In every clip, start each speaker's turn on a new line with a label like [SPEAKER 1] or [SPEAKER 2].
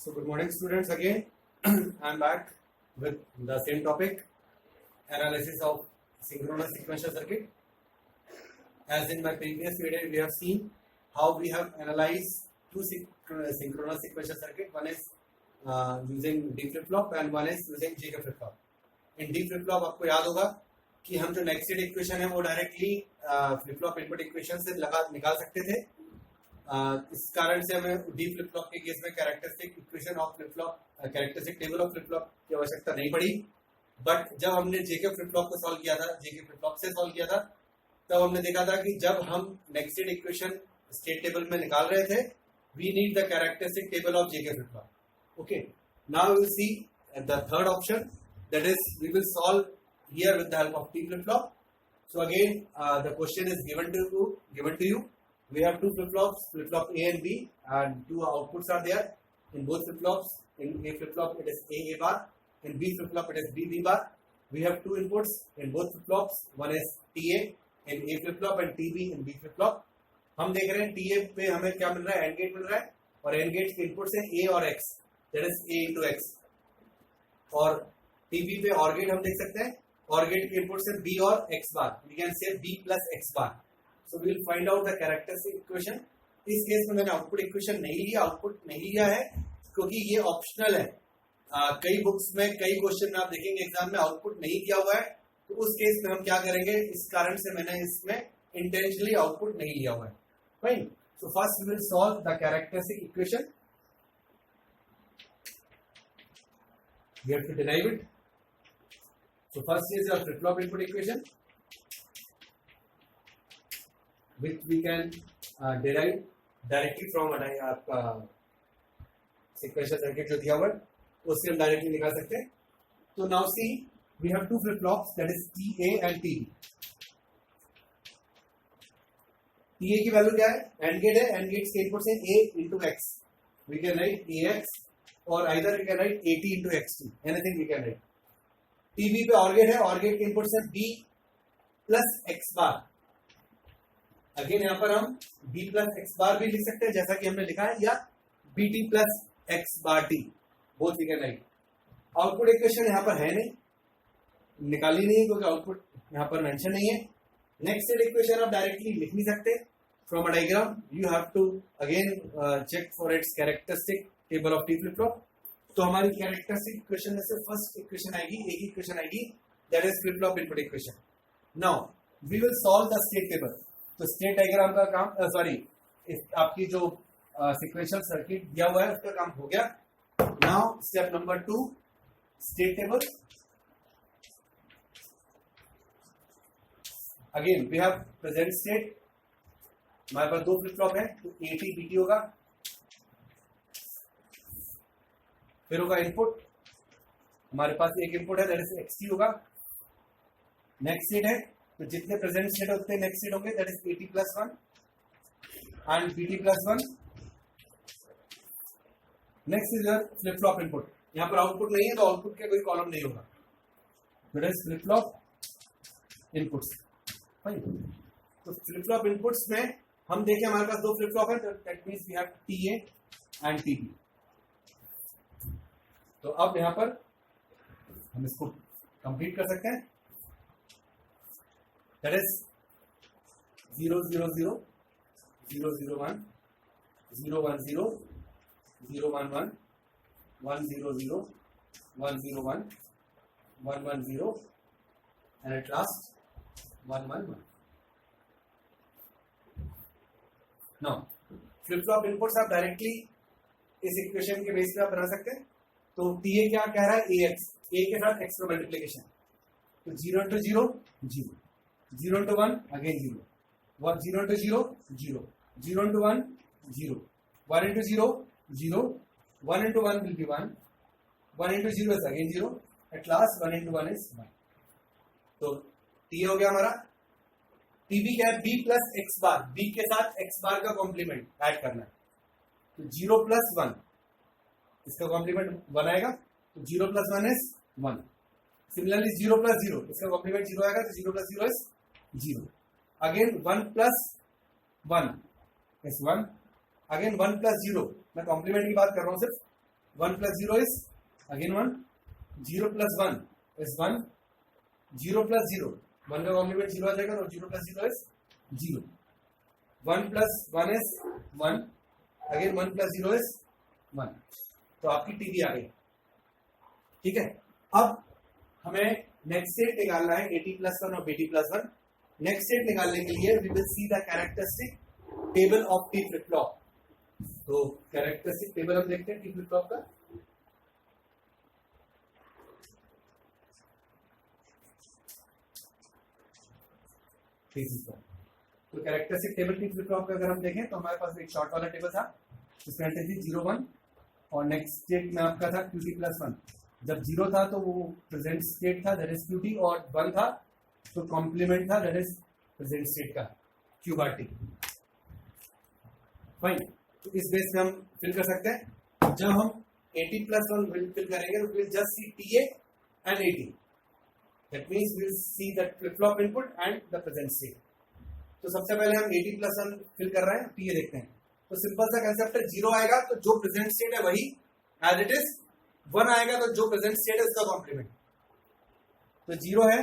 [SPEAKER 1] So good morning students again. I'm back with the same topic, analysis of synchronous sequential circuit. As in my previous video we have seen how we have analyzed two synchronous sequential circuit. One is using D flip flop and one is using JK flip flop. In D flip flop आपको याद होगा कि हम जो next state equation है वो directly flip flop input equation से निकाल सकते थे। इस कारण से हमें डी फ्लिप फ्लॉप के केस में characteristic equation of flip flop characteristic table of flip flop की आवश्यकता नहीं पड़ी। बट जब हमने जेके फ्लिप फ्लॉप को सॉल्व किया था, जेके फ्लिप फ्लॉप से सॉल्व किया था, तब हमने देखा था कि जब हम next state equation state table में निकाल रहे थे, we need the characteristic table of J K flip flop. Okay, now we will see the third option, that is we will solve here with the help of T flip flop. So again, the question is given to you. We have two flip flops, flip flop A and B, and two outputs are there in both flip flops. In A flip flop it is A bar, in B flip flop it is B bar. We have two inputs in both flip flops. One is TA in A flip flop and TB in B flip flop. हम देख रहे हैं TA पे हमें क्या मिल रहा है, AND gate मिल रहा है, और AND गेट के इनपुट से A और X, that is A into X. और TB पे OR गेट हम देख सकते हैं, OR गेट के इनपुट से B और X bar, we can say B plus X bar. So we will find out the characteristic equation. इस केस में मैंने आउटपुट इक्वेशन नहीं लिया है क्योंकि ये ऑप्शनल है। कई बुक्स में कई क्वेश्चन में आप देखेंगे एग्जाम में आउटपुट नहीं दिया हुआ है, तो उस केस में हम क्या करेंगे, इस कारण से मैंने इसमें इंटेंशनली आउटपुट नहीं लिया हुआ है। Fine, so first we will solve the characteristic equation. We have to derive it. So first is your flip flop input equation, which we can derive directly from आपका sequential circuit जो दिया हुआ है उससे हम डायरेक्टली निकाल सकते हैं। तो now see, we have two flip flops, that is TA and TB. TA की वैल्यू क्या है, AND गेट है, AND गेट के इनपुट से A into X, we can write AX or either we can write AT into XT, anything we can write. TB पे OR gate है, OR gate के input से B plus X बार। Again यहाँ पर हम B plus X बार भी लिख सकते हैं जैसा कि हमने लिखा है, या BT plus X bar T, both we can write. Output equation यहाँ पर है नहीं, निकाली नहीं क्योंकि आउटपुट यहाँ पर मेंशन नहीं है। नेक्स्ट स्टेट इक्वेशन आप डायरेक्टली लिख नहीं सकते from a diagram, you have to again check for its characteristic table of T flip flop. तो हमारी कैरेक्टरिस्टिक इक्वेशन में से फर्स्ट इक्वेशन आएगी, एक इक्वेशन आएगी, that is flip flop input equation. Now we will solve the state table. तो state diagram का काम आपकी जो सीक्वेंशियल सर्किट दिया हुआ है उसका काम हो गया। Now step number 2, state table. Again we have present state, हमारे पास दो फ्लिप फ्लॉप है, तो AT BT होगा, फिर होगा इनपुट, हमारे पास एक इनपुट है दैट इज XT होगा। नेक्स्ट स्टेट है, तो जितने प्रेजेंट स्टेट होते हैं नेक्स्ट स्टेट होंगे, that is AT plus 1 and BT plus 1। Next is your flip flop input. यहाँ पर आउटपुट नहीं है तो आउटपुट के कोई कॉलम नहीं होगा, that is flip flop inputs. तो फ्लिप फ्लॉप इनपुट्स में हम देखें हमारे पास दो फ्लिप फ्लॉप है, that means we have TA and TB। तो अब यहां पर हम इसको कंप्लीट कर सकते हैं, that is 0 0 0 0 0 1 0 1 0 0 1 1 1 0 0 1 0 1 1 1 0 and at last 1 1 1। Now flip flop inputs आप डायरेक्टली इस इक्वेशन के बेस पे आप बना सकते हैं। तो TA क्या कह रहा है, AX, A के साथ X का मल्टीप्लिकेशन, तो 0 into 0 0, 0 into 1 again 0, 0 into 0 0, 0 into 1 0, 1 into 0 0, 1 into 1 will be 1, 1 into 0 is again 0, at last 1 into 1 is 1। तो TA हो गया हमारा। TB क्या है, B प्लस X बार, B के साथ X बार का कॉम्प्लीमेंट ऐड करना है, तो 0 प्लस 1, इसका कॉम्प्लीमेंट 1 आएगा, तो 0 प्लस 1 इज 1। सिमिलरली 0 प्लस 0, इसका कॉम्प्लीमेंट 0 आएगा, तो 0 plus 0 is 0। Again 1 plus 1 is 1, again 1 plus 0, मैं कॉम्प्लीमेंट की बात कर रहा हूं सिर्फ, 1 plus 0 is again 1, 0 plus 1 is 1, 0 plus 0, 1 का कॉम्प्लीमेंट 0 आ जाएगा और 0 plus 0 is 0, 1 plus 1 is 1, again 1 plus 0 is 1. तो आपकी टीवी आ गई. ठीक है. अब हमें नेक्स्ट स्टेट निकालना है AT plus 1 और BT plus 1. नेक्स्ट स्टेट निकालने के लिए we will see the characteristic table of T flip flop. तो कैरेक्टरिस्टिक टेबल हम देखते हैं टी फ्लिप फ्लॉप का. तो characteristic table T flip flop का अगर हम देखें तो हमारे पास एक शॉर्ट वाला टेबल था जिसमें एंट्री थी 0 1 और नेक्स्ट स्टेट में आपका था QT plus 1. जब 0 था तो वो प्रेजेंट स्टेट था दैट इज QT और 1 था तो कॉम्प्लीमेंट था दैट इज प्रेजेंट स्टेट का Q bar T. फाइन. तो इस बेस पे हम फिल कर सकते हैं. जब हम AT plus 1 फिल करेंगे तो will just see TA and AT. That means will see that flip flop input and the present state. तो सबसे पहले हम AT plus 1 फिल कर रहे हैं. TA देखते हैं. तो सिंपल सा कंसेप्ट है. 0 आएगा तो जो प्रेजेंट स्टेट है वही एज इट इज. 1 आएगा तो जो प्रेजेंट स्टेट है उसका कॉम्प्लीमेंट. तो 0 है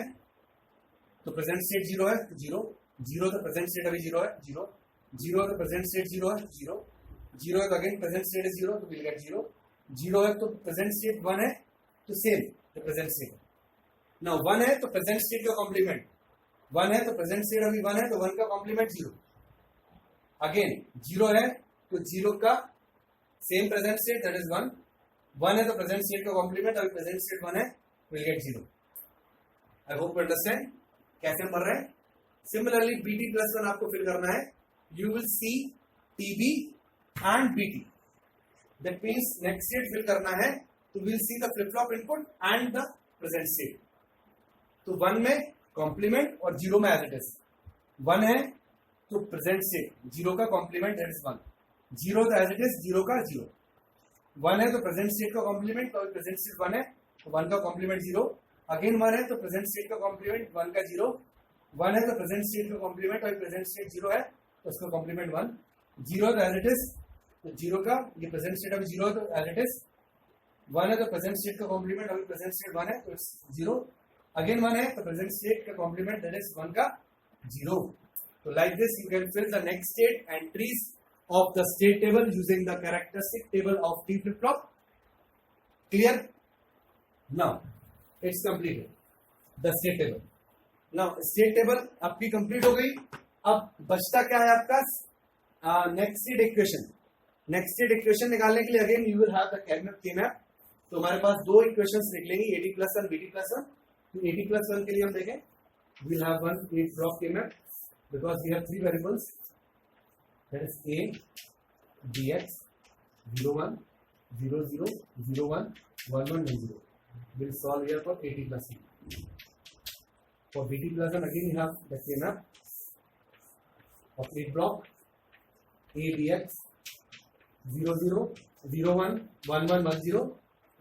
[SPEAKER 1] तो प्रेजेंट स्टेट 0 है तो 0, 0 तो प्रेजेंट स्टेट अभी 0 है 0, 0 तो प्रेजेंट स्टेट 0 है 0, 0 है तो अगेन प्रेजेंट स्टेट इज 0 तो विल गेट 0, 0 है तो प्रेजेंट स्टेट 1 है तो same the present state. Now 1 है तो प्रेजेंट स्टेट का कॉम्प्लीमेंट 1 है तो प्रेजेंट स्टेट अभी 1 है तो 1 का कॉम्प्लीमेंट 0. अगेन 0 है तो 0 का same present state that is 1, 1 है तो प्रेजेंट स्टेट का कॉम्प्लीमेंट अभी प्रेजेंट स्टेट 1 है will get 0. I hope you understand कैसे हम कर रहे हैं. सिमिलरली BT plus 1 आपको फिल करना है. You will see TB and BT. That means next state fill करना है तो will see the flip flop input and the present state. तो 1 में कॉम्प्लीमेंट और 0 में एज इट इज. 1 है तो प्रेजेंट स्टेट 0 का कॉम्प्लीमेंट दैट इज 1, 0 तो एज इट इज 0 का 0. 1 है तो प्रेजेंट स्टेट का कॉम्प्लीमेंट तो प्रेजेंट स्टेट 1 है तो 1 का कॉम्प्लीमेंट 0. अगेन 1 है तो प्रेजेंट स्टेट का कॉम्प्लीमेंट 1 का 0, 1 है तो प्रेजेंट स्टेट का कॉम्प्लीमेंट और प्रेजेंट स्टेट 0 है तो उसका कॉम्प्लीमेंट 1, 0 तो एज इट इज तो 0 का ये प्रेजेंट स्टेट अभी 0 है तो एज इट इज. 1 है तो प्रेजेंट स्टेट का कॉम्प्लीमेंट अभी प्रेजेंट स्टेट 1 है तो इट्स 0. अगेन 1 है तो प्रेजेंट स्टेट का कॉम्प्लीमेंट दैट इज 1 का 0. So like this you can fill the next state entries of the state table using the characteristic table of T flip flop. Clear? Now it's completed. The state table. Now state table आपकी complete हो गई. अब बचता क्या है आपका next state equation. Next state equation निकालने के लिए again you will have the K-map. तो हमारे पास दो equations निकलेंगी AT plus 1 BT plus 1. तो AT plus 1 के लिए हम देखें we'll have one 8 block K-map. Because we have three variables that is A, Bx, 0 1, 0 0, 0 1, 1 1 1 0. We'll solve here for AT plus 1. For BT plus 1 again we have the K-map of 8 block A, Bx, 0 0, 0 1, 1 1 1 0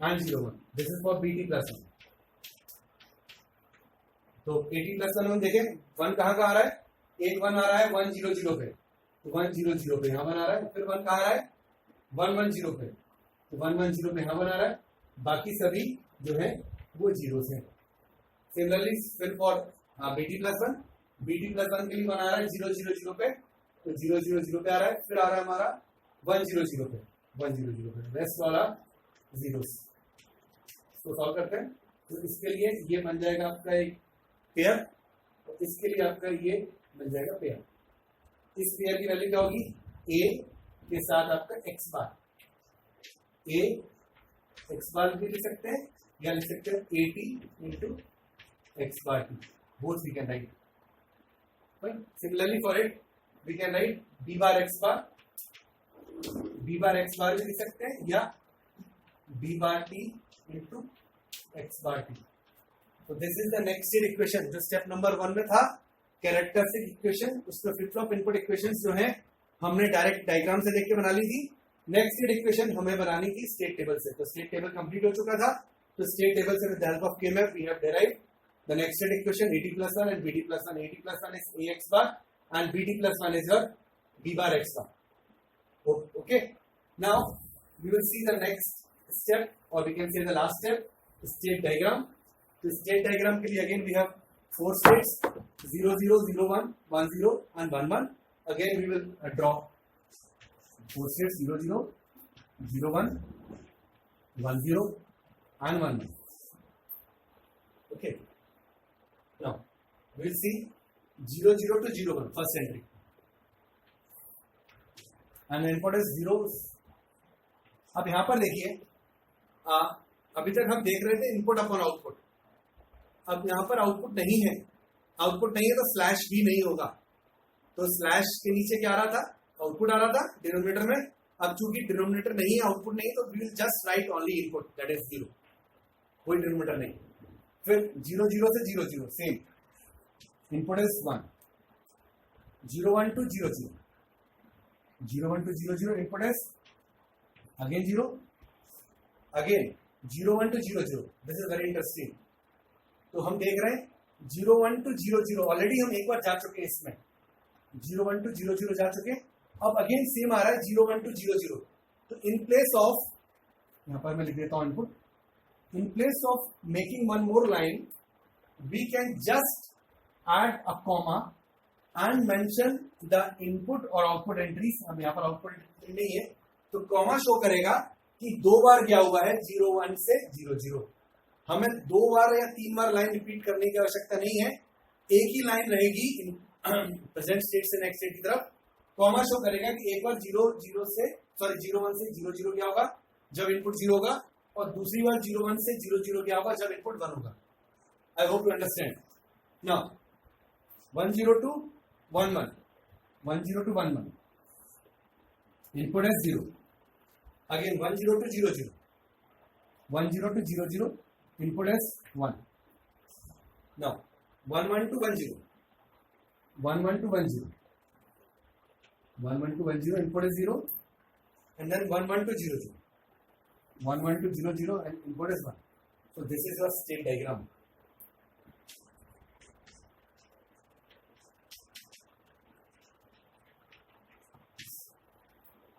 [SPEAKER 1] and 0 1. This is for BT plus 1. तो AT plus 1 हम देखें 1 कहाँ का आ रहा है. एक 1 आ रहा है 1 0 0 पे तो 1 0 0 पे यहाँ 1 आ रहा है. फिर 1 कहाँ आ रहा है 1 1 0 पे तो 1 1 0 पे यहाँ 1 आ रहा है. बाकी सभी जो है वो 0 से. सिमिलरली फिर फॉर BT plus 1 के लिए 1 आ रहा है 0 0 0 पे तो 0 0 0 पे आ रहा है. फिर आ रहा है हमारा 1 0 0 पे 1 0 0 पे. रेस्ट वाला जीरोस. तो सॉल्व करते हैं. तो इसके लिए ये बन जाएगा आपका एक पेयर और इसके लिए आपका ये बन जाएगा पेयर. इस पेयर की वैल्यू क्या होगी A के साथ आपका x बार. A x बार भी लिख सकते हैं या लिख सकते हैं AT into x bar T. Both we can write. Fine. Similarly for it we can write B bar x bar. B bar x bar भी लिख सकते हैं या B bar T into x bar T. So this is the next state equation. जो step number 1 में था characteristic equation, उसमें flip flop input equations जो हैं हमने डायरेक्ट डायग्राम से देख के बना ली थी. नेक्स्ट स्टेट इक्वेशन हमें बनानी थी स्टेट टेबल से. तो स्टेट टेबल कंप्लीट हो चुका था. तो स्टेट टेबल से with the help of K-map we have derived the next state equation AT plus 1 and BT plus 1. AT plus 1 is AX bar and BT plus 1 is your B bar X bar. Okay. Now we will see the next step, or we can say the last step, state diagram. तो state diagram के लिए again we have 4 states 0 0 0 1 1 0 and 1 1. Again we will draw 4 states 0 0 0 1 1 0 and 1 1. Okay. Now we will see 0 0 to 0 1 first entry. And the input is 0. अब यहां पर देखिए अभी तक हम देख रहे थे इनपुट अपॉन आउटपुट. अब यहां पर आउटपुट नहीं है, आउटपुट नहीं है तो स्लैश भी नहीं होगा. तो स्लैश के नीचे क्या आ रहा था, आउटपुट आ रहा था डिनोमिनेटर में. अब चूंकि डिनोमिनेटर नहीं है, आउटपुट नहीं है, तो we will just write only input, that is 0. कोई डिनोमिनेटर नहीं. फिर 0 0 से 0 0 same, input is 1. 0 1 to 0 0 0 1 to 0 0 input is again 0, again 0 1 to 0 0. This is very interesting. तो हम देख रहे हैं 0 1 to 0 0 ऑलरेडी हम एक बार जा चुके हैं इसमें. 0 1 to 0 0 जा चुके. अब अगेन सेम आ रहा है 0 1 to 0 0. तो इन प्लेस ऑफ, यहां पर मैं लिख देता हूं input, in place of making one more line we can just add a comma and mention the input और output entries. अब यहाँ पर output entry नहीं है तो कॉमा शो करेगा कि 2 बार क्या हुआ है 0 1 से 0 0. हमें 2 बार या 3 बार लाइन रिपीट करने की आवश्यकता नहीं है, एक ही लाइन रहेगी प्रेजेंट स्टेट से नेक्स्ट स्टेट की तरफ. कॉमा शो करेगा कि एक बार 0 1 से 0 0 क्या होगा जब इनपुट 0 होगा, और दूसरी बार 0 1 से 0 0 क्या होगा जब इनपुट 1 होगा. आई hope you understand. Now 1 0 to 1 1 1 0 to 1 1 input is 0. Again 1 0 to 0 0 1 0 to 0 0 input is 1. Now 1 1 to 1 0 1 1 to 1 0 1 1 to 1 0 input is 0, and then 1 1 to 0 0 1 1 to 0 0 and input is 1. So this is your state diagram.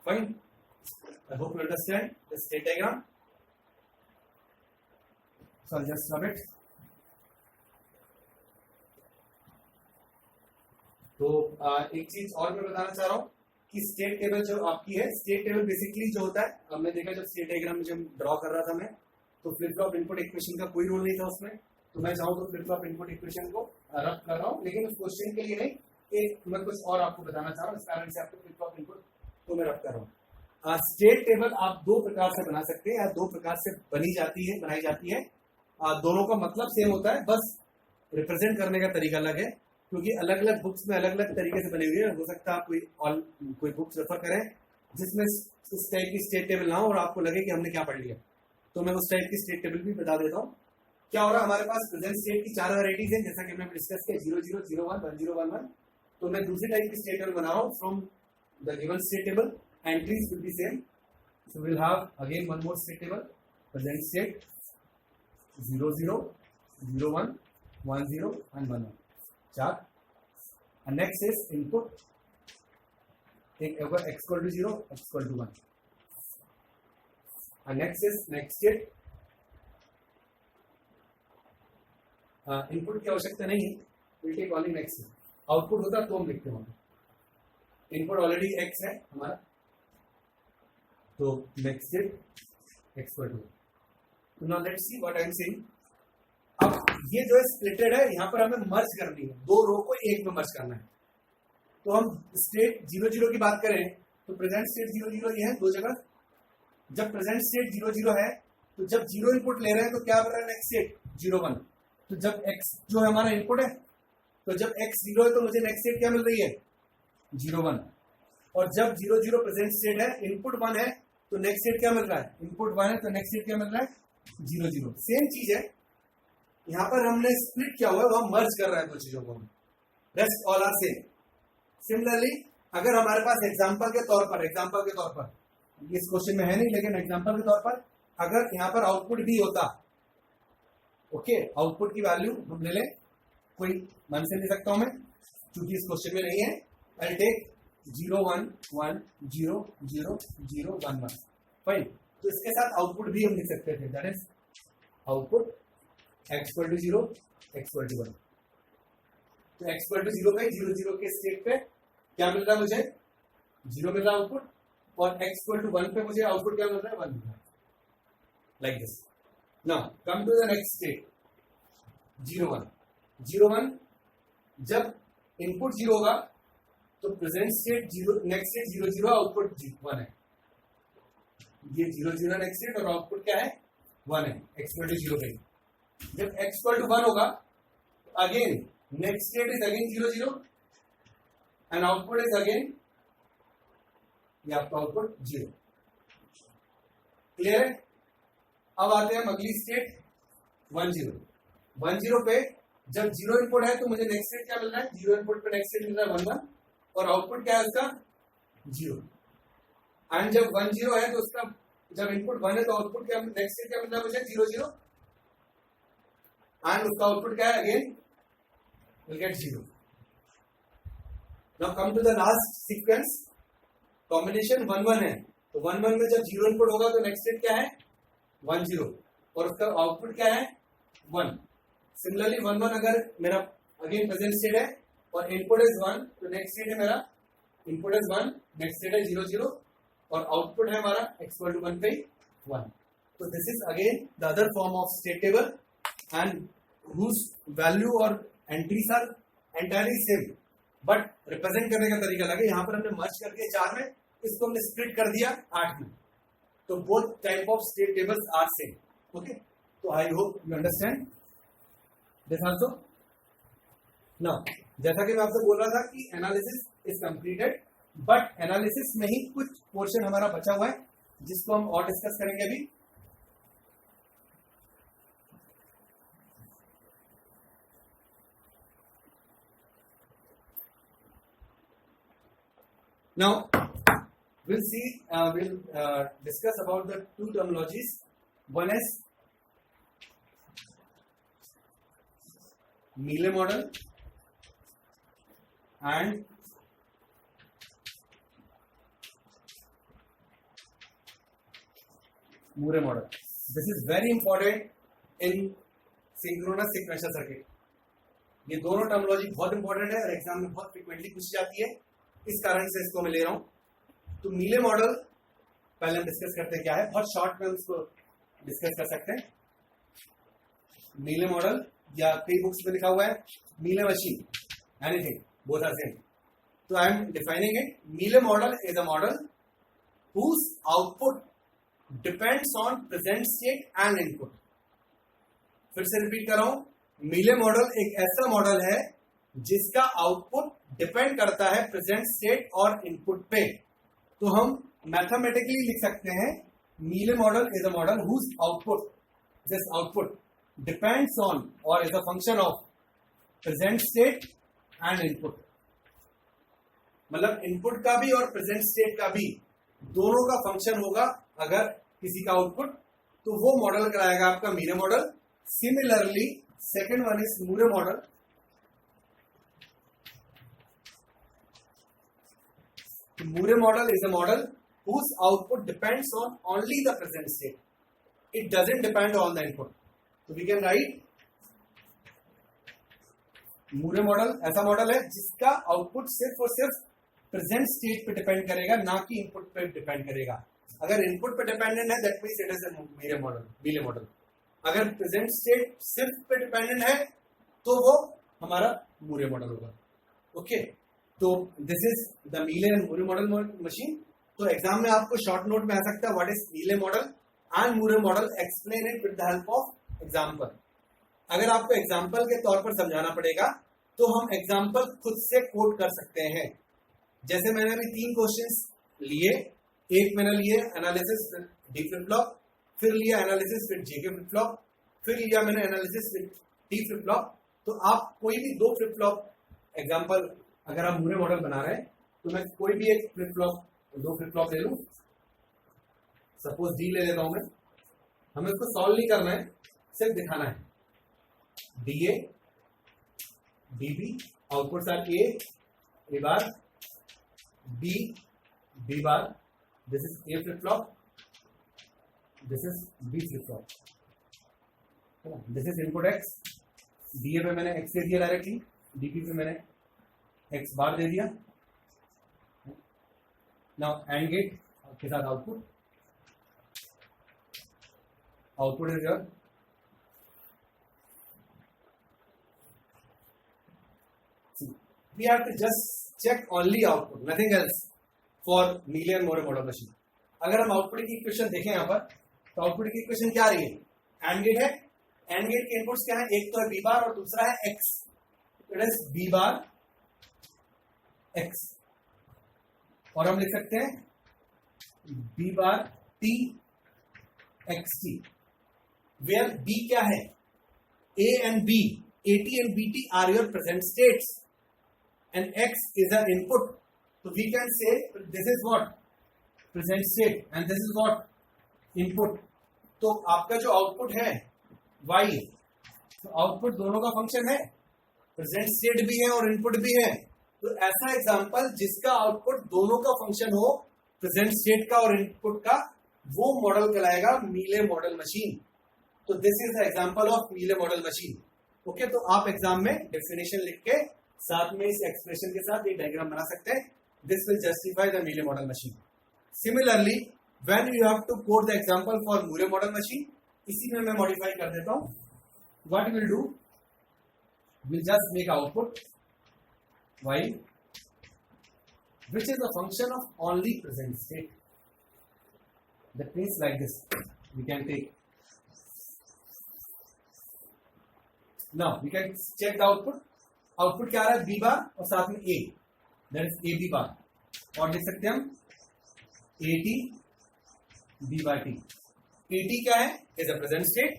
[SPEAKER 1] Fine. I hope you understand the state diagram. So I'll just rub it. तो एक चीज और मैं बताना चाह रहा हूँ कि स्टेट टेबल जो आपकी है, स्टेट टेबल बेसिकली जो होता है, अब मैं देखा जब स्टेट डायग्राम जब ड्रॉ कर रहा था मैं, तो फ्लिप फ्लॉप इनपुट इक्वेशन का कोई रोल नहीं था उसमें. तो मैं चाहूँ तो फ्लिप फ्लॉप इनपुट इक्वेशन को रब कर रहा हूँ, लेकिन उस क्वेश्चन के लिए नहीं, एक मैं कुछ और आपको बताना चाह रहा हूँ. इस कारण से आपको फ्लिप फ्लॉप इनपुट को मैं रब कर रहा हूँ. स्टेट टेबल आप 2 प्रकार से बना सकते हैं या 2 प्रकार से बनाई जाती है. दोनों का मतलब सेम होता है, बस रिप्रेजेंट करने का तरीका अलग है, क्योंकि अलग अलग बुक्स में अलग अलग तरीके से बनी हुई है. हो सकता है आप कोई बुक्स रेफर करें जिसमें उस टाइप की स्टेट टेबल ना हो और आपको लगे कि हमने क्या पढ़ लिया. तो मैं उस टाइप की स्टेट टेबल भी बता देता हूँ. क्या हो रहा है, हमारे पास प्रेजेंट स्टेट की 4 वैरायटीज है, जैसा कि हमने डिस्कस किया 0 0 0 1 1 0 1 1. तो मैं दूसरी टाइप की स्टेट टेबल बना रहा हूँ from the given state table. Entries will be same. So we'll have again one more state table. Present state 0 0 0 1 1 0 and 1 1. 4. And next is input. Take over x equal to 0, x equal to 1. And next is next state. Input की आवश्यकता नहीं है. We'll take only next. Output होता तो हम लिखते हैं. Input already x है हमारा. तो next state x equal to. तो now let's see what I am saying. अब ये जो है स्प्लिटेड है, यहाँ पर हमें मर्ज करनी है, 2 रो को एक में मर्ज करना है. तो हम स्टेट 0 0 की बात करें तो प्रेजेंट स्टेट 0 0 ये है 2 जगह. जब प्रेजेंट स्टेट 0 0 है तो जब 0 इनपुट ले रहे हैं तो क्या बन रहा है नेक्स्ट स्टेट 0 1. तो जब x जो है हमारा इनपुट है, तो जब x 0 है तो मुझे नेक्स्ट स्टेट क्या मिल रही है 0 1. और जब 0 0 प्रेजेंट स्टेट है, इनपुट 1 है, तो नेक्स्ट स्टेट क्या मिल रहा है, इनपुट 1 है तो नेक्स्ट स्टेट क्या मिल रहा है 0 0. सेम चीज है यहाँ पर, हमने स्प्लिट किया हुआ है, वह मर्ज कर रहा है 2 चीजों को. Rest all are same. Similarly अगर हमारे पास एग्जांपल के तौर पर इस क्वेश्चन में है नहीं, लेकिन एग्जांपल के तौर पर अगर यहाँ पर आउटपुट भी होता, ओके, आउटपुट की वैल्यू हम ले लें, कोई मन से ले सकता हूं मैं, क्योंकि इस क्वेश्चन में नहीं है. I take 0 1 1 0 0 0 1 1. फाइन. तो इसके साथ आउटपुट भी हम लिख सकते थे, that is output x equal to 0, x equal to 1। तो x इक्वल टू 0 पे 0 0 के स्टेट पे क्या मिल रहा है मुझे, 0 मिल रहा है आउटपुट, और x इक्वल टू 1 पे मुझे आउटपुट क्या मिल रहा है, 1 मिल रहा है, like this. Now come to the next state 0 1। 0 1 जब इनपुट 0 होगा तो present state 0, next state 0 0, output 1 है। ये 0 0 नेक्स्ट स्टेट और आउटपुट क्या है, 1 है, x इक्वल टू 0 पे। जब x इक्वल टू 1 होगा तो again next state is again 0 0 and output is again, ये आपका आउटपुट 0। क्लियर है? अब आते हैं हम अगली स्टेट 1 0। 1 0 पे जब 0 इनपुट है तो मुझे नेक्स्ट स्टेट क्या मिल रहा है, 0 इनपुट पे नेक्स्ट स्टेट मिल रहा है 1 1, और आउटपुट क्या है उसका 0। एंड जब 1 0 है तो उसका जब इनपुट 1 है तो आउटपुट क्या, नेक्स्ट स्टेट क्या मिल रहा है मुझे 0 0, एंड उसका आउटपुट क्या है, again will get 0। Now come to the last sequence, combination 1 1 है, तो 1 1 में जब 0 इनपुट होगा तो नेक्स्ट स्टेट क्या है 1 0, और उसका आउटपुट क्या है 1। सिमिलरली 1 1 अगर मेरा अगेन प्रेजेंट स्टेट है और इनपुट इज 1, तो नेक्स्ट स्टेट है मेरा इनपुट इज 1, नेक्स्ट स्टेट है 0 0, और आउटपुट है हमारा x इक्वल टू 1 पे 1। तो this is again the other form of state table and whose value और entries are entirely same, but represent करने का तरीका अलग है। यहाँ पर हमने मर्ज करके 4 में, इसको हमने स्प्लिट कर दिया 8 में, तो both type of state tables are same. Okay, तो I hope you understand this also. Now जैसा कि मैं आपसे बोल रहा था कि analysis is completed, but analysis में ही कुछ पोर्शन हमारा बचा हुआ है जिसको हम और डिस्कस करेंगे अभी। Now we'll see, discuss about the two terminologies. One is Mealy model and Moore model. This is very important in synchronous sequential circuit. ये दोनों टर्मिनोलॉजी बहुत इंपॉर्टेंट है और एग्जाम में बहुत फ्रीक्वेंटली पूछी जाती है, इस कारण से इसको मैं ले रहा हूं। तो मीले मॉडल पहले हम डिस्कस करते हैं क्या है, बहुत शॉर्ट में हम इसको डिस्कस कर सकते हैं। मीले मॉडल या कई बुक्स में लिखा हुआ है Mealy machine, anything, both are same. तो I am defining it. Mealy model is a model whose output depends on present state and input. फिर से रिपीट कर रहा हूं, मीले मॉडल एक ऐसा मॉडल है जिसका आउटपुट डिपेंड करता है प्रेजेंट स्टेट और इनपुट पे। तो हम मैथमेटिकली लिख सकते हैं Mealy model is a model whose output, this output depends on और is a function of present state and input. मतलब इनपुट का भी और प्रेजेंट स्टेट का भी दोनों का फंक्शन होगा अगर किसी का आउटपुट, तो वो मॉडल कराएगा आपका मीले model. Similarly second one is Moore model. Moore model is a model whose output depends on only the present state. It doesn't depend on the input. So we can write Moore model ऐसा model है जिसका output सिर्फ और सिर्फ present state पे depend करेगा, ना कि इनपुट पे डिपेंड करेगा। अगर इनपुट पे डिपेंडेंट है that means it is a मीले मॉडल। अगर प्रेजेंट स्टेट सिर्फ पे डिपेंडेंट है तो वो हमारा मूरे मॉडल होगा। ओके, तो दिस इज द मीले एंड मूरे मॉडल मशीन। तो एग्जाम में आपको शॉर्ट नोट में आ सकता है व्हाट इज मीले model and Moore model, explain it with the help of example. अगर आपको एग्जांपल के तौर पर समझाना पड़ेगा तो हम एग्जांपल खुद से कोट कर सकते हैं। जैसे मैंने अभी 3 क्वेश्चंस लिए, एक मैंने लिए analysis with D flip flop, फिर लिया analysis with JK flip flop, फिर लिया मैंने analysis with T flip flop. तो आप कोई भी 2 फ्लिप फ्लॉप एग्जांपल, अगर आप मूरे मॉडल बना रहे हैं तो मैं कोई भी एक फ्लिप फ्लॉप, 2 फ्लिप फ्लॉप ले लूं, सपोज डी ले लेता हूं मैं। हमें इसको सॉल्व नहीं करना है, सिर्फ दिखाना है। D A D B, outputs are A bar, B bar, this is A flip flop, this is B flip flop, this is input X, DA पे मैंने एक्स दे दिया डायरेक्टली, डीपी पे मैंने एक्स बार दे दिया। नाउ एंड गेट के साथ output, output is your we have to just check only output, nothing else for Mealy and Moore model machine. अगर हम आउटपुट की इक्वेशन देखें यहाँ पर, तो आउटपुट की इक्वेशन क्या आ रही है? एंड गेट है, एंड गेट के इनपुट्स क्या है? एक तो है बी बार और दूसरा है X, it is B bar X, और हम लिख सकते हैं B bar T X T, where B क्या है? A and B, A T and B T are your present states and x is an input, so we can say this is what present state and this is what input. तो आपका जो output है y, तो output दोनों का function है, present state भी है और इनपुट भी है। तो ऐसा एग्जांपल जिसका आउटपुट दोनों का फंक्शन हो, प्रेजेंट स्टेट का और इनपुट का, वो मॉडल कहलाएगा मीले मॉडल मशीन। तो this is the example of मीले मॉडल मशीन। ओके, तो आप एग्जाम में डेफिनेशन लिख के साथ में इस एक्सप्रेशन के साथ एक डायग्राम बना सकते हैं। This will justify the Mealy model machine. Similarly when you have to quote the example for Moore model machine, इसी में मैं मॉडिफाई कर देता हूं। What will do, will just make output y which is a function of only present state. That means like this we can take, now we can check the output. Output क्या आ रहा है? B bar और साथ में A, that is A B bar, और लिख सकते हैं हम A T B bar T. A T क्या है? Is a present state,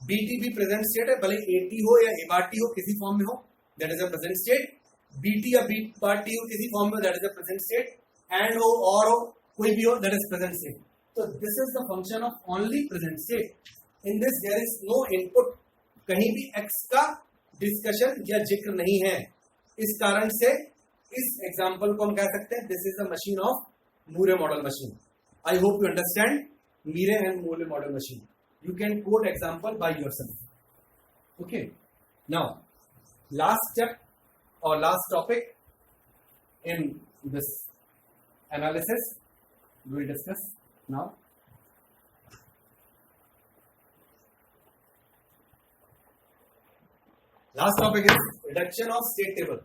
[SPEAKER 1] B T भी प्रेजेंट स्टेट है, भले ए टी हो या ए बार टी हो, किसी फॉर्म में हो, that is a present state. B T या बी बार टी हो किसी फॉर्म में, that is a present state. And हो और हो, कोई भी हो, दैट इज प्रेजेंट स्टेट। तो this is the function of only present state. In this there is no input, कहीं भी एक्स का डिस्कशन या जिक्र नहीं है। इस कारण से इस एग्जाम्पल को हम कह सकते हैं this is the machine of Moore model machine. I hope you understand Mealy and Moore model machine. You can quote example by yourself. Okay, now last step और last topic in this analysis we will discuss now. Last topic is reduction of state table.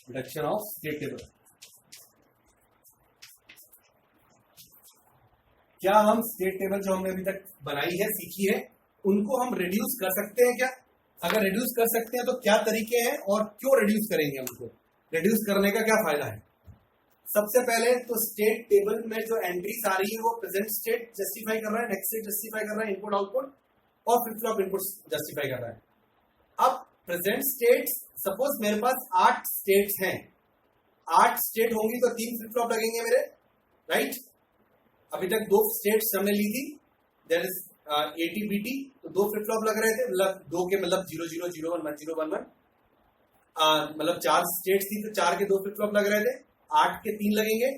[SPEAKER 1] Reduction of state table. क्या हम state table जो हमने अभी तक बनाई है, सीखी है, उनको हम रिड्यूस कर सकते हैं क्या? अगर रिड्यूस कर सकते हैं तो क्या तरीके हैं और क्यों रिड्यूस करेंगे? हमको रिड्यूस करने का क्या फायदा है? सबसे पहले तो स्टेट टेबल में जो एंट्रीज आ रही है वो प्रेजेंट स्टेट जस्टिफाई कर रहा है, नेक्स्ट स्टेट जस्टिफाई कर रहा है, इनपुट आउटपुट और फ्लिप फ्लॉप इनपुट जस्टिफाई कर रहा है। अब प्रेजेंट स्टेट्स, सपोज मेरे पास 8 स्टेट्स हैं, 8 स्टेट होंगी तो 3 फ्लिप फ्लॉप लगेंगे मेरे, राइट? अभी तक 2 स्टेट्स हमने ली थी, देयर इज ATBT, तो 2 फ्लिप फ्लॉप लग रहे थे, मतलब 2 के मतलब 0 0 0 1 1 0 1 1, मतलब 4 स्टेट्स थी तो 4 के 2 फ्लिप फ्लॉप लग रहे थे, 8 के 3 लगेंगे।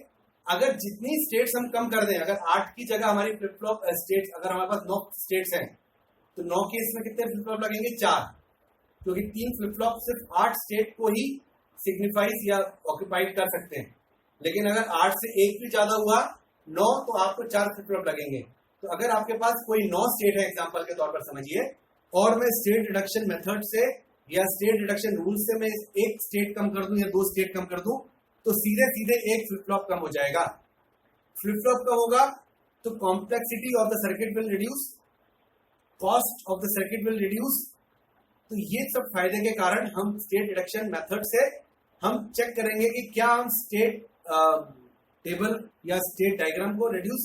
[SPEAKER 1] अगर जितनी स्टेट्स हम कम कर दें, अगर 8 की जगह हमारी फ्लिप फ्लॉप स्टेट्स, अगर हमारे पास 9 स्टेट्स हैं तो 9 के इसमें कितने फ्लिप फ्लॉप लगेंगे? 4, क्योंकि 3 फ्लिप फ्लॉप सिर्फ 8 स्टेट को ही सिग्निफाइज या ऑक्यूपाइड कर सकते हैं। लेकिन अगर 8 से 1 भी ज्यादा हुआ 9, तो आपको 4 फ्लिप फ्लॉप लगेंगे। तो अगर आपके पास कोई 9 स्टेट है, एग्जांपल के तौर पर समझिए, और मैं स्टेट रिडक्शन मेथड से या स्टेट रिडक्शन रूल से मैं 1 स्टेट कम कर दूं या 2 स्टेट कम कर दूं, तो सीधे सीधे 1 फ्लिप फ्लॉप कम हो जाएगा। फ्लिप फ्लॉप कम होगा तो complexity of the circuit will reduce, cost of the circuit will reduce. तो ये सब फायदे के कारण हम स्टेट रिडक्शन मेथड से हम चेक करेंगे कि क्या हम स्टेट टेबल या स्टेट डायग्राम को रिड्यूस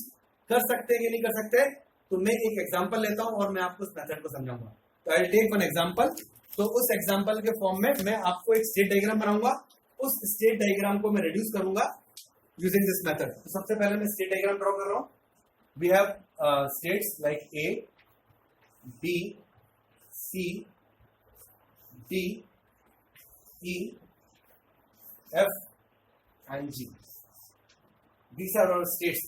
[SPEAKER 1] कर सकते हैं कि नहीं कर सकते। तो मैं एक एग्जांपल लेता हूं और मैं आपको उस मेथड को समझाऊंगा। तो I will take one example. तो उस एग्जांपल के फॉर्म में मैं आपको एक स्टेट डायग्राम बनाऊंगा, उस स्टेट डायग्राम को मैं रिड्यूस करूंगा यूजिंग दिस मेथड। तो सबसे पहले मैं स्टेट डायग्राम ड्रॉ कर रहा हूं। We have states like A, B, C, D, E, F and G। These are our states.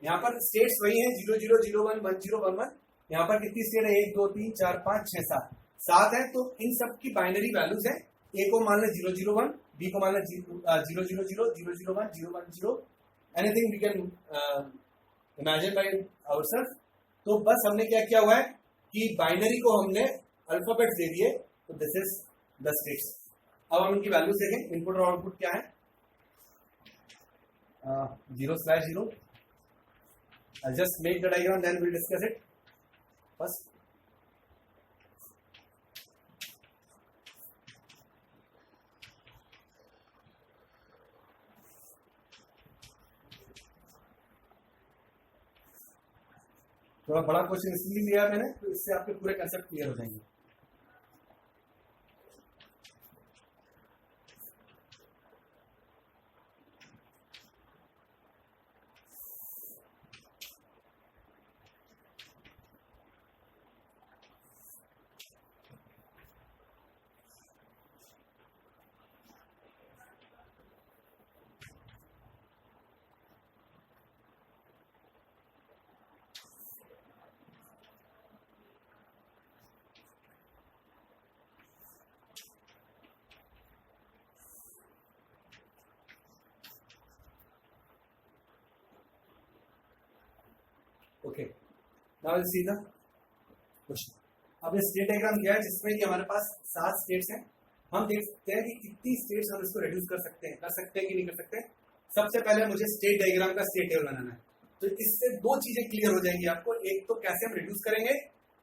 [SPEAKER 1] यहाँ पर स्टेट्स वही हैं 0 0 0 1 1 0 1 1। यहाँ पर कितनी स्टेट है 1 2 3 4 5 6 7 7 है। तो इन सब की बाइनरी वैल्यूज है। ए को मान लें 0 0 1, बी को मान लें 0 0 0 0 0 0 1 0 1 0, anything we can imagine by ourself. तो बस हमने क्या किया हुआ है कि बाइनरी को हमने अल्फाबेट्स दे दिए, तो दिस इज द स्टेट्स। अब हम इनकी वैल्यूज देखें, इनपुट और आउटपुट क्या है। 0/0। I'll just make the diagram, then we'll discuss it first. थोड़ा बड़ा क्वेश्चन इसलिए लिया मैंने, तो इससे आपके पूरे कंसेप्ट क्लियर हो जाएंगे। Okay, now will see the question. अब ये स्टेट डायग्राम दिया है जिसमें कि हमारे पास 7 स्टेट्स हैं। हम देख सकते हैं कि कितनी स्टेट्स हम इसको रिड्यूस कर सकते हैं कि नहीं कर सकते। सबसे पहले मुझे स्टेट डायग्राम का स्टेट टेबल बनाना है। तो इससे दो चीजें क्लियर हो जाएंगी आपको। एक तो कैसे हम रिड्यूस करेंगे,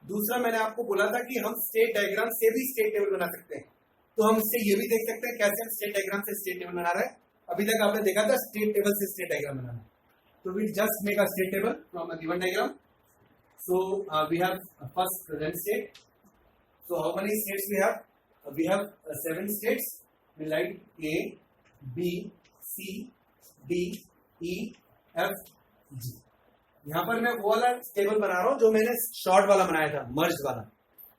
[SPEAKER 1] दूसरा मैंने आपको बोला था कि हम स्टेट डायग्राम से भी स्टेट टेबल बना सकते हैं। तो हम इससे ये भी देख सकते हैं कैसे हम स्टेट डायग्राम से स्टेट टेबल बना रहे हैं। अभी तक आपने देखा था स्टेट टेबल से state diagram banana. So we'll just make a state table from a given diagram. So we have first present state. So how many states we have? We have 7 states. We write A, B, C, D, E, F, G. यहाँ पर मैं वो वाला table बना रहा हूँ जो मैंने शॉर्ट वाला बनाया था, मर्ज वाला।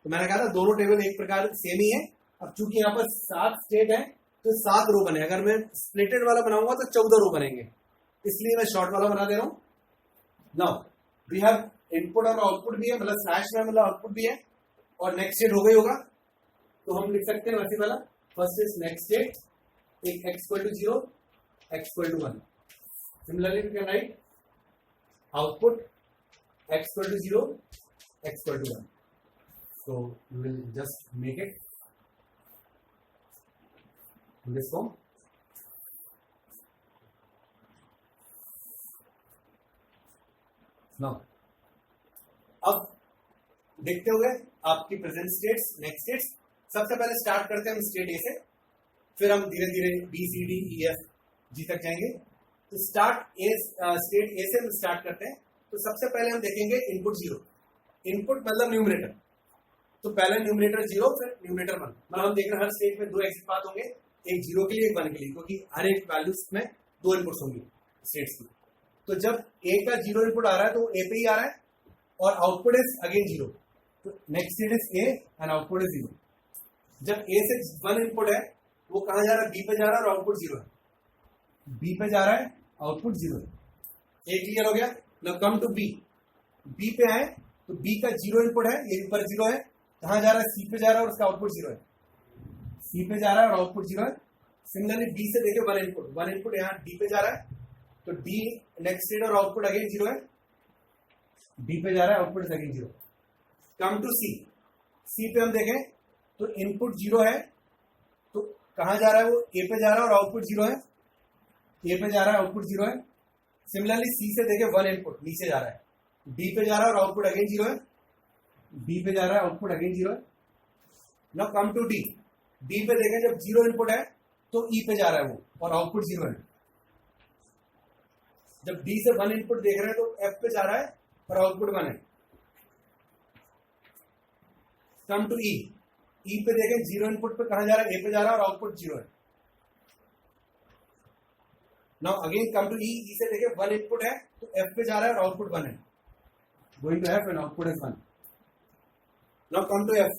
[SPEAKER 1] तो मैंने कहा था दोनों टेबल एक प्रकार सेम ही है। अब चूंकि यहाँ पर 7 स्टेट है तो 7 रो बने। अगर मैं स्प्लिटेड वाला बनाऊंगा तो 14 रो बनेंगे, इसलिए मैं शॉर्ट वाला बना दे रहा हूं। नाउ वी हैव इनपुट और आउटपुट भी है, मतलब स्लैश में मतलब आउटपुट भी है, और नेक्स्ट स्टेट हो गई होगा। तो हम लिख सकते हैं वैसे वाला। फर्स्ट इज नेक्स्ट स्टेट, एक x equal to 0, x equal to 1। Similarly we can write output x equal to 0, x equal to 1। So we will just make it in this form. Now, अब देखते हुए आपकी present states, next states. सबसे पहले start करते हैं हम state A से, फिर हम धीरे धीरे B C D E F G तक जाएंगे। तो स्टार्ट ए, स्टेट ए से हम स्टार्ट करते हैं। तो सबसे पहले हम देखेंगे इनपुट 0। इनपुट मतलब न्यूमरेटर। तो पहले न्यूमरेटर 0, फिर न्यूमरेटर 1। मतलब हम देख रहे हैं हर स्टेट में 2 एग्जिट पाथ होंगे, एक 0 के लिए एक 1 के लिए, क्योंकि हर एक वैल्यूज में 2 इनपुट्स होंगे स्टेट्स की। तो जब ए का 0 इनपुट आ रहा है तो ए पे ही आ रहा है, और आउटपुट इज अगेन 0। तो next state is A and output is 0। जब ए से 1 इनपुट है वो कहां जा रहा है, बी पे जा रहा है और आउटपुट 0 है। बी पे जा रहा है, आउटपुट 0 है। ए क्लियर हो गया। Now come to B. B पे आए तो बी का 0 इनपुट है, ये ऊपर 0 है। कहां जा रहा है, सी पे जा रहा है और उसका आउटपुट 0 है। सी पे जा रहा है और आउटपुट 0 है। सिमिलरली बी से देखिए 1 इनपुट यहाँ डी पे जा रहा है, तो डी नेक्स्ट स्टेट और आउटपुट अगेन 0 है। डी पे जा रहा है, आउटपुट अगेन 0। कम टू सी। सी पे हम देखें तो इनपुट 0 है, तो कहां जा रहा है वो, ए पे जा रहा है और आउटपुट 0 है। ए पे जा रहा है, आउटपुट 0 है। सिमिलरली सी से देखें 1 इनपुट नीचे जा रहा है, डी पे जा रहा है और आउटपुट अगेन 0 है। डी पे जा रहा है, आउटपुट अगेन 0 है। Now come to D. D पे देखें जब 0 इनपुट है तो ई पे जा रहा है वो, और आउटपुट 0 है। जब डी से 1 इनपुट देख रहे हैं तो एफ पे जा रहा है और आउटपुट 1 है। कम टू ई। ई पे देखें 0 इनपुट पे कहां जा रहा है, ए पे जा रहा है और आउटपुट 0 है। नाउ अगेन कम टू ई। ई से देखें 1 इनपुट है तो एफ पे जा रहा है और आउटपुट 1 है। Going to F and output is 1। Now come to F.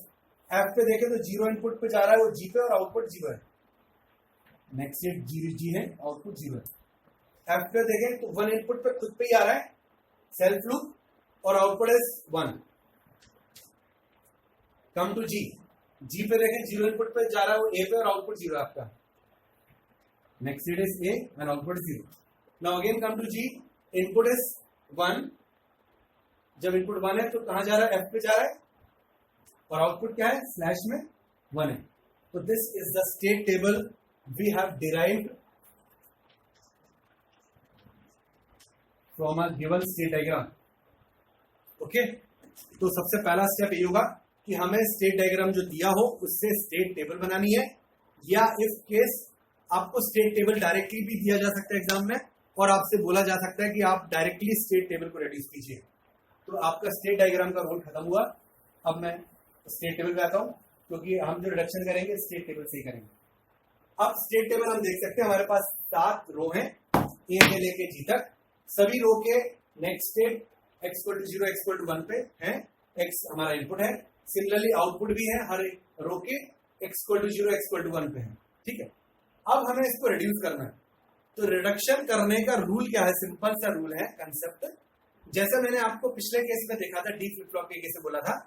[SPEAKER 1] F पे देखें तो 0 इनपुट पे जा रहा है वो जी पे और आउटपुट 0 है। नेक्स्ट स्टेट जी है, आउटपुट 0 है। एफ पे देखें तो 1 इनपुट पे खुद पे ही आ रहा है सेल्फ लूप और आउटपुट इज 1. कम टू जी. जी पे देखें 0 इनपुट पे जा रहा है वो ए पे और आउटपुट 0 है आपका. Next state is A and output is 0. Now again come to G. Input is 1. जब इनपुट 1 है तो कहां जा रहा है? एफ पे जा रहा है और आउटपुट क्या है? स्लैश में 1 है. तो this is the state table we have derived from a given state diagram. Okay, तो सबसे पहला स्टेप ये होगा कि हमें स्टेट डायग्राम जो दिया हो उससे स्टेट टेबल बनानी है, या इफ केस आपको स्टेट टेबल डायरेक्टली भी दिया जा सकता है एग्जाम में और आपसे बोला जा सकता है कि आप डायरेक्टली स्टेट टेबल को रेड्यूस कीजिए. तो आपका स्टेट डायग्राम का रोल खत्म हुआ. अब मैं स्टेट टेबल पे आता हूं क्योंकि हम जो रिडक्शन करेंगे स्टेट टेबल से ही करेंगे. अब स्टेट टेबल हम देख सकते हैं हमारे पास 7 रो हैं ए से लेके जी तक. सभी रो के नेक्स्ट स्टेट x = 0 x = 1 पे है. x हमारा इनपुट है. सिमिलरली आउटपुट भी है हर रो के x = 0 x = 1 पे है. ठीक है, अब हमें इसको रिड्यूस करना है. तो रिडक्शन करने का रूल क्या है? सिंपल सा रूल है, कंसेप्ट. जैसे मैंने आपको पिछले केस में देखा था, डी फ्लिप फ्लॉप के केस में बोला था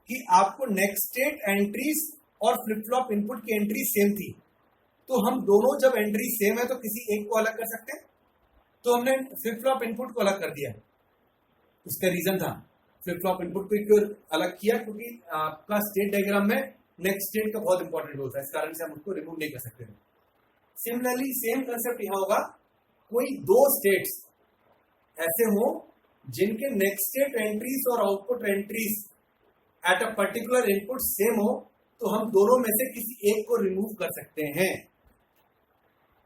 [SPEAKER 1] कि आपको नेक्स्ट स्टेट एंट्रीज और फ्लिप फ्लॉप इनपुट की एंट्री सेम थी. तो हम दोनों जब एंट्री सेम है तो किसी एक को अलग कर सकते हैं. तो हमने फ्लिप फ्लॉप इनपुट को अलग कर दिया. उसका रीजन था फ्लिप फ्लॉप इनपुट को क्यों अलग किया? क्योंकि आपका स्टेट डायग्राम में नेक्स्ट स्टेट का बहुत इंपॉर्टेंट रोल था, इस कारण से हम उसको रिमूव नहीं कर सकते थे. सिमिलरली सेम कंसेप्ट यहां होगा. कोई 2 स्टेट्स ऐसे हो जिनके नेक्स्ट स्टेट एंट्रीज और output entries at a particular input same हो, तो हम दोनों में से किसी एक को रिमूव कर सकते हैं.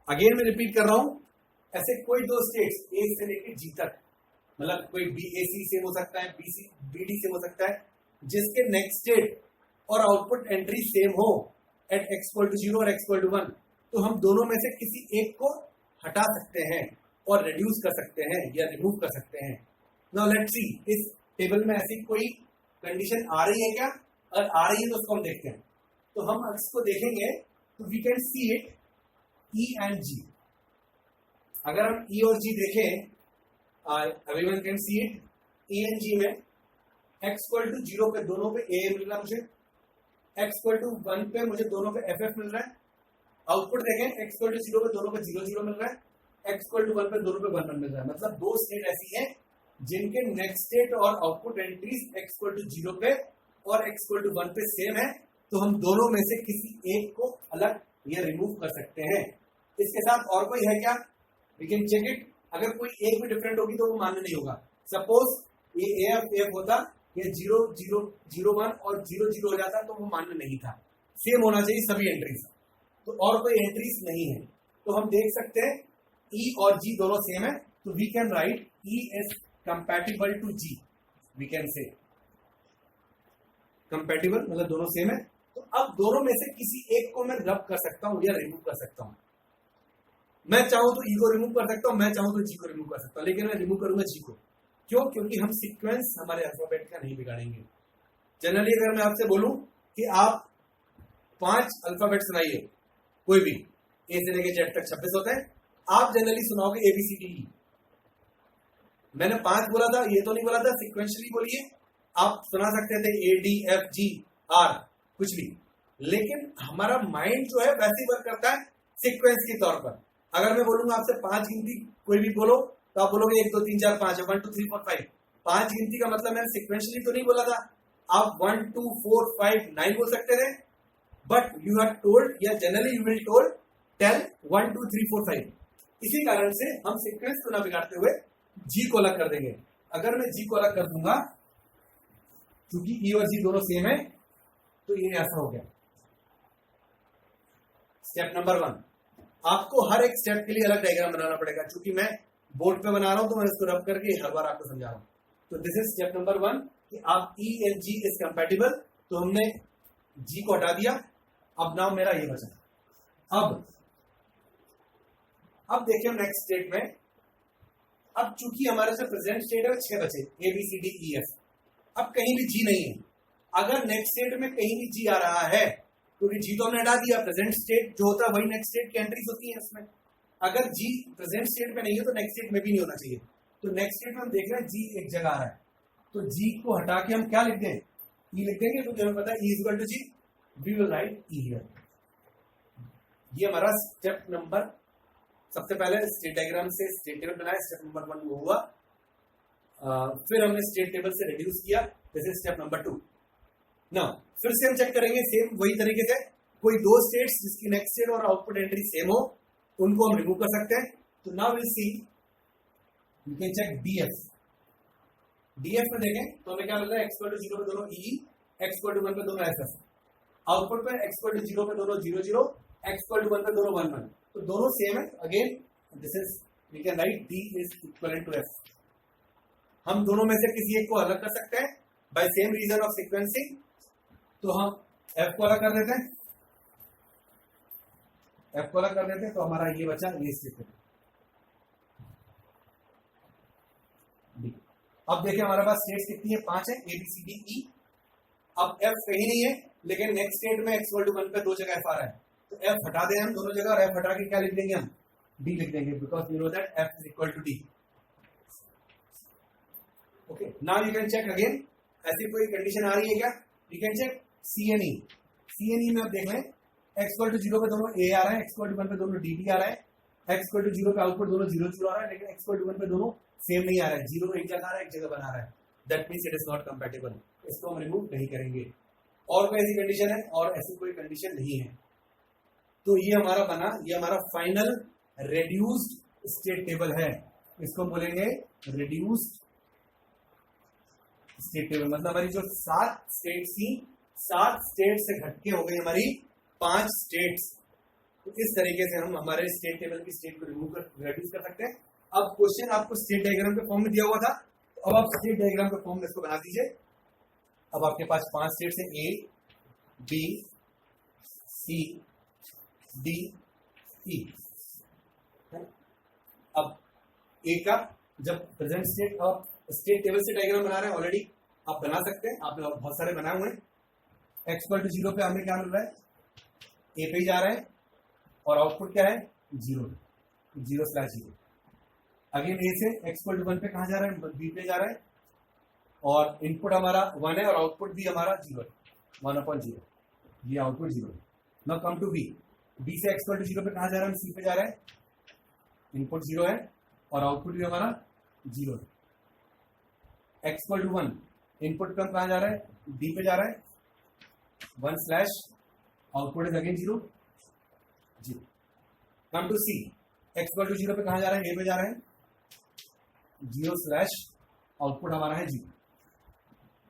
[SPEAKER 1] अगेन मैं रिपीट कर रहा हूं, ऐसे कोई 2 स्टेट्स ए से लेकर जी तक, मतलब कोई बी ए सी सेम हो सकता है, B C B D same हो सकता है, जिसके नेक्स्ट स्टेट और आउटपुट एंट्री सेम हो एट x = 0 और x = 1, तो हम दोनों में से किसी एक को हटा सकते हैं और रिड्यूस कर सकते हैं या रिमूव कर सकते हैं. नाउ लेट्स सी, इस टेबल में ऐसी कोई कंडीशन आ रही है क्या? अगर आ रही है तो उसको हम देखते हैं. तो हम इसको देखेंगे तो we can see it E and G. अगर हम ई और जी देखें, everyone can see it. E and G में x = 0 पे दोनों पे a मिल रहा है मुझे, x = 1 पे मुझे दोनों पे ff मिल रहा है. आउटपुट देखें, x = 0 पे दोनों पे 0 0 मिल रहा है, x = 1 पे दोनों पे 1 1 मिल रहा है. मतलब 2 स्टेट ऐसी हैं जिनके नेक्स्ट स्टेट और आउटपुट एंट्रीज x = 0 पे और x = 1 पे सेम है. तो हम दोनों में से किसी एक को अलग या रिमूव कर सकते हैं. इसके साथ और कोई है क्या? We can check it. अगर कोई एक भी डिफरेंट होगी तो वो मान्य नहीं होगा. सपोज ये AF होता, ये 0 0 0 1 और 0 0 हो जाता तो वो मान्य नहीं था. सेम होना चाहिए सभी एंट्रीज. तो और कोई एंट्रीज नहीं है तो हम देख सकते हैं E और G दोनों सेम है. तो we can write E is compatible to G. We can say compatible मतलब दोनों सेम है. तो अब दोनों में से किसी एक को मैं रब कर सकता हूं या रिमूव कर सकता हूं. मैं चाहूं तो ई को रिमूव कर सकता हूं, मैं चाहूं तो जी को रिमूव कर सकता हूं, लेकिन मैं रिमूव करूंगा जी को. क्यों? क्योंकि हम सीक्वेंस हमारे अल्फाबेट का नहीं बिगाड़ेंगे. जनरली अगर मैं आपसे बोलूं कि आप 5 अल्फाबेट सुनाइए, कोई भी ए से लेकर जेड तक 26 होते हैं, आप जनरली सुनाओगे ABCD. मैंने 5 बोला था, ये तो नहीं बोला था सिक्वेंशियली बोलिए. आप सुना सकते थे ADFGR कुछ भी, लेकिन हमारा माइंड जो है वैसे ही वर्क करता है सीक्वेंस के तौर पर. अगर मैं बोलूंगा आपसे 5 गिनती कोई भी बोलो तो आप बोलोगे 1 2 3 4 5 1 2 3 4 5. 5 गिनती का मतलब मैंने सिक्वेंशियली तो नहीं बोला था. आप 1 2 4 5 9 बोल सकते थे, बट यू हैव टोल्ड या generally you will told tell 1 2 3 4 5. इसी कारण से हम सीक्वेंस को ना बिगाड़ते हुए जी को अलग कर देंगे. अगर मैं जी को अलग कर दूंगा क्योंकि ई और जी दोनों सेम है, तो ये ऐसा हो गया. स्टेप नंबर 1, आपको हर एक स्टेप के लिए अलग डायग्राम बनाना पड़ेगा. क्योंकि मैं बोर्ड पे बना रहा हूं तो मैं इसको रब करके हर बार आपको समझा रहा हूं. तो दिस इज स्टेप नंबर 1 कि आप E and G is compatible. तो हमने जी को हटा दिया. अब नाउ मेरा ये बचा. अब देखिए नेक्स्ट स्टेट में, अब चूंकि हमारे से प्रेजेंट स्टेट है 6 बचे ABCDEF. अब कहीं भी जी नहीं है. अगर नेक्स्ट स्टेट में कहीं भी जी आ रहा है, क्योंकि जी तो हमने हटा दिया, प्रेजेंट स्टेट जो होता है वही नेक्स्ट स्टेट की एंट्रीज होती है उसमें. अगर जी प्रेजेंट स्टेट में नहीं है तो नेक्स्ट स्टेट में भी नहीं होना चाहिए। तो नेक्स्ट स्टेट में हम देख रहे हैं जी एक जगह आ रहा है, तो जी को हटा के हम क्या लिख दें, ई लिख देंगे, क्योंकि हमें पता है E is equal to G, we will write E here. ये हमारा स्टेप नंबर, सबसे पहले स्टेट डायग्राम से स्टेट टेबल बनाया, स्टेप नंबर 1 वो हुआ। फिर हमने स्टेट टेबल से रिड्यूस किया, this is step number 2। Now फिर से हम चेक करेंगे सेम वही तरीके से, कोई दो स्टेट्स जिसकी नेक्स्ट स्टेट और आउटपुट एंट्री सेम हो उनको हम रिमूव कर सकते हैं। तो now will see, you can check DF. DF में देखें तो हमें क्या मिलता है, एक्स इक्वल टू 0 पे दोनों ई, एक्स इक्वल टू 1 पे दोनों एफ। आउटपुट पे एक्स इक्वल टू 0 पे दोनों 0 0, एक्स इक्वल टू 1 पे दोनों 1 1, तो दोनों सेम है। Again this is, we can write D is equal to F. हम दोनों में से किसी एक को अलग कर सकते हैं by same reason of sequencing. तो हम एफ को अलग कर देते हैं, एफ को अलग कर देते हैं, तो हमारा ये बचा ये स्टेट। अब देखिए हमारे पास स्टेट्स कितनी है, 5 है, ए बी सी डी ई। अब एफ कहीं नहीं है, लेकिन नेक्स्ट स्टेट में एक्स इक्वल टू 1 पे दो जगह एफ आ रहा है, तो एफ हटा दें हम दोनों जगह, और एफ हटा के क्या लिख देंगे हम, डी लिख देंगे, because we know that F is equal to D. Okay, now you can check again, ऐसी कोई कंडीशन आ रही है क्या, you can check C and E. C and E में आप देख लें, एक्स इक्वल टू 0 पे दोनों ए आ रहा है, एक्स इक्वल टू 1 पे दोनों डी डी आ रहा है, एक्स इक्वल टू 0 पे आउटपुट दोनों 0 0 आ रहा है, लेकिन एक्स इक्वल टू 1 पे दोनों सेम नहीं आ रहा है, 0 एक जगह आ रहा है, एक जगह बना रहा है, that means it is not compatible, इसको हम रिमूव नहीं करेंगे। और कोई ऐसी कंडीशन है, और ऐसी कोई कंडीशन नहीं है। तो ये हमारा बना, ये हमारा फाइनल रेड्यूस्ड स्टेट टेबल है, इसको हम बोलेंगे रेड्यूस्ड स्टेट टेबल। मतलब हमारी जो 7 स्टेट थी, 7 स्टेट से घटके हो गई हमारी 5 स्टेट्स। तो इस तरीके से हम हमारे स्टेट टेबल की स्टेट को रिमूव कर रेड्यूस कर सकते हैं। अब क्वेश्चन आपको स्टेट डायग्राम के फॉर्म में दिया हुआ था, तो अब आप स्टेट डायग्राम के फॉर्म में इसको बना दीजिए। अब आपके पास 5 स्टेट्स हैं, ए बी सी डी ई। अब ए का जब प्रेजेंट स्टेट और स्टेट टेबल से डायग्राम बना रहे हैं, ऑलरेडी आप बना सकते हैं, आपने बहुत सारे बनाए हुए हैं। एक्स इक्वल टू 0 पे हमें क्या मिल रहा है, ए पे ही जा रहा है, और आउटपुट क्या है 0 0/0। अगेन ए से एक्स इक्वल टू 1 पे कहां जा रहा है, बी पे जा रहा है, और इनपुट हमारा 1 है और आउटपुट भी हमारा 0 है, 1/0, ये आउटपुट 0 है। Now come to B, B से एक्स इक्वल टू 0 पे कहां जा रहा है, सी पे जा रहा है, इनपुट 0 है और आउटपुट भी हमारा 0 है। एक्स इक्वल टू 1, इनपुट पे हम कहां जा रहा है, डी पे जा रहा है, 1/ output is again 0 0। Come to C, X equal to 0 पे कहां जा रहा है, ए पे जा रहा है, 0/ आउटपुट हमारा है 0।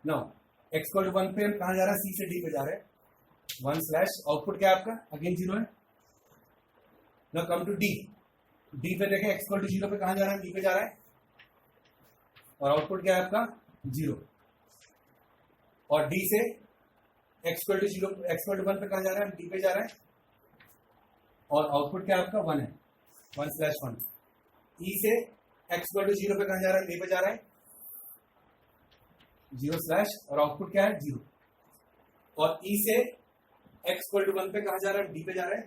[SPEAKER 1] नाउ एक्स इक्वल टू 1 पे हम कहां जा रहा है, सी से डी पे जा रहे हैं, 1/ आउटपुट क्या है आपका, अगेन 0 है। Now come to D, D पे देखें एक्स इक्वल टू 0 पे कहां जा रहा है, डी पे जा रहा है, और आउटपुट क्या है आपका 0। और डी से X equal to 0, X equal to 1 पे कहां जा रहा है, डी पे जा रहा है, और आउटपुट क्या आपका 1 है, 1/1। ई से एक्स इक्वल टू 0 पे कहां जा रहा है, डी पे जा रहा है, 0/, और आउटपुट क्या है 0। और ई से एक्स इक्वल टू 1 पे कहां जा रहा है, डी पे जा रहा है,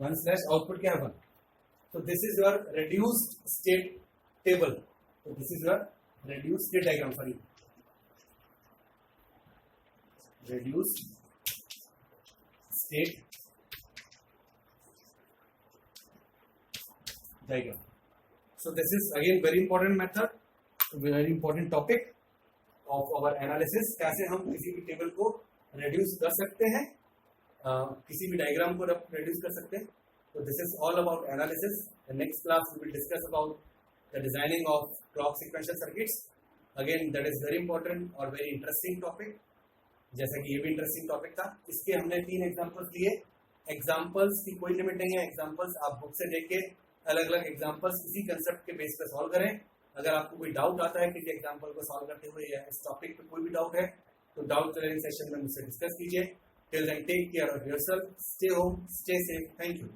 [SPEAKER 1] 1/, आउटपुट क्या है 1। तो this is your reduced state table. तो this is your reduced state diagram for you, reduced state diagram. So this is again very important method, very important topic of our analysis. कैसे हम किसी भी table को reduce कर सकते हैं, किसी भी डायग्राम को reduce कर सकते हैं. So this is all about analysis. The next class we will discuss about the designing of clock sequential circuits. Again that is very important और very interesting topic. जैसा कि ये भी इंटरेस्टिंग टॉपिक था. इसके हमने 3 एग्जांपल्स लिए. एग्जांपल्स की कोई लिमिट नहीं है, एग्जांपल्स आप बुक से देख के अलग अलग एग्जांपल्स इसी कंसेप्ट के बेस पे सॉल्व करें. अगर आपको कोई डाउट आता है किसी एग्जांपल को सॉल्व करते हुए या इस टॉपिक पे कोई भी डाउट है तो डाउट क्लियरिंग सेशन में मुझसे डिस्कस कीजिए. Till then take care of yourself, stay home, stay safe. Thank you.